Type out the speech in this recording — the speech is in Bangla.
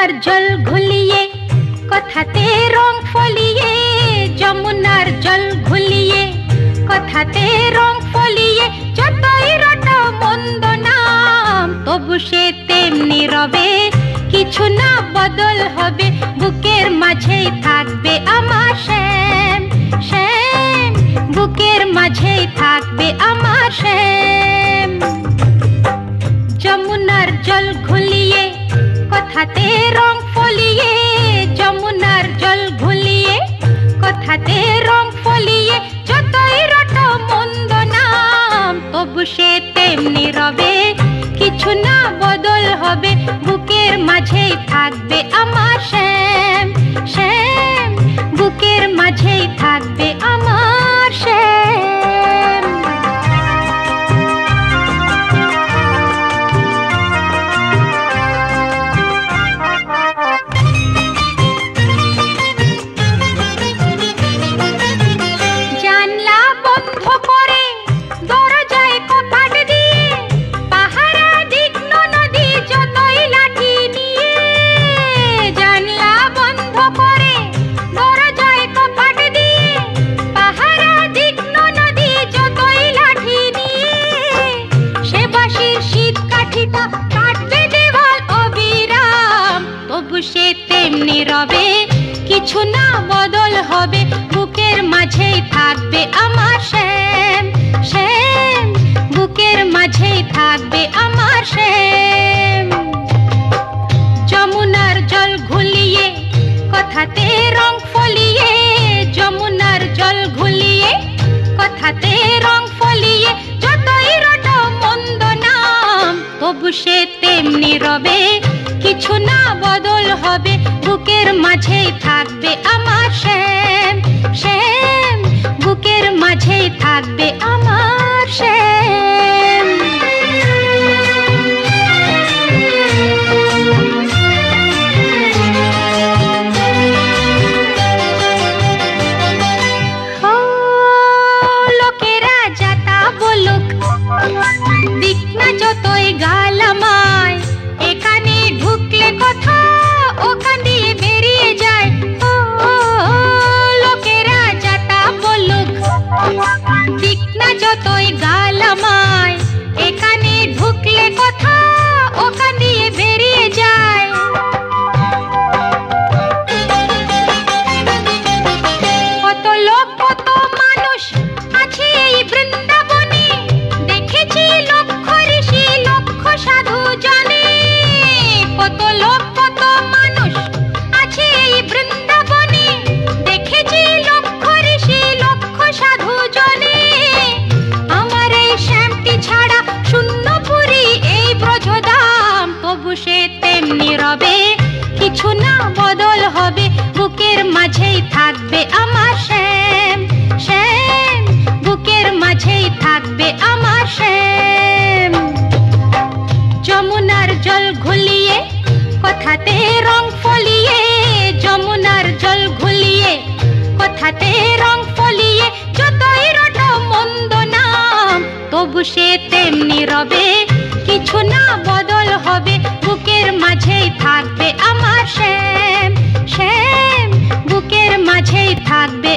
যমুনার জল ঘুলিয়ে কথাতে রং ফলিয়ে, যমুনার জল ঘুলিয়ে কথাতে রং ফলিয়ে, যতই রটা মন্দ নাম তবু সে তেমনি রবে, কিছু না বদল হবে, বুকের মাঝেই থাকবে আমার শ্যাম শ্যাম, বুকের মাঝেই থাকবে আমার শ্যাম। যমুনার জল ঘুলিয়ে কথাতে রং ফলিয়ে, যমুনার জল ঘুলিয়ে কথাতে রং ফলিয়ে, যতই রটা মন্দ নাম তবু সে তেমনি রবে, কিছু না বদল হবে, বুকের মাঝেই থাকবে আমার শ্যাম শ্যাম, বুকের মাঝেই থাকবে আমার শ্যাম। জানলা বন্ধ করে দরজায় কপাট দিয়ে, পাহারা দিগ্ন নদী যতই লাঠি নিয়ে, জানলা বন্ধ করে দরজায় কপাট দিয়ে, পাহারা দিগ্ন নদী যতই লাঠি নিয়ে, সে বাঁশির শীত কাঠিটা কাটবে দেওয়াল অবিরাম তবু সে তেমনি রবে, কিছু না বদল হবে, বুকের মাঝেই থাকবে আমার শ্যাম শ্যাম, বুকের মাঝেই থাকবে আমার শ্যাম। যমুনার জল ঘুলিয়ে কথাতে রং ফলিয়ে, যমুনার জল ঘুলিয়ে কথাতে রং ফলিয়ে, যতই রটা মন্দ নাম তবু সে তেমনি রবে, কিছু না বদল হবে, বুকের মাঝেই থাকবে আমার শ্যাম শ্যাম, বুকের মাঝেই থাকবে আমার শ্যাম। ও লোকেরা যাতা বলুক, দিক না যতই গাল আমায়, এখানে ঢুকলে কথা ওখান দিয়ে বেরিয়ে যায়। ও লোকেরা যাতা বলুক, দিক না যতই গাল আমায়, এখানে ঢুকলে কথা ওখান দিয়ে বেরিয়ে যায়। কত লোক কত মানুষ আছে এই বৃন্দাবনে, দেখেছি লক্ষ ঋষি লক্ষ সাধু জনে, কত লোক কত মানুষ আছে এই বৃন্দাবনে, দেখেছি লক্ষ ঋষি লক্ষ সাধু জনে, আমার এই শ্যামটি ছাড়া শূন্যপুরী এই ব্রজধাম তবু সে তেমনি রবে, কিছু না বদল হবে, বুকের মাঝেই থাকবে আমার শ্যাম শ্যাম, বুকের মাঝেই থাকবে আমার শ্যাম। যমুনার জল ঘুলিয়ে কথাতে রং ফলিয়ে, যমুনার জল ঘুলিয়ে কথাতে রং ফলিয়ে, যতই রটা মন্দ নাম তবু সে তেমনি রবে, কিছু না বদল হবে, বুকের মাঝেই থাকবে আমার শ্যাম শ্যাম, বুকের মাঝেই থাকবে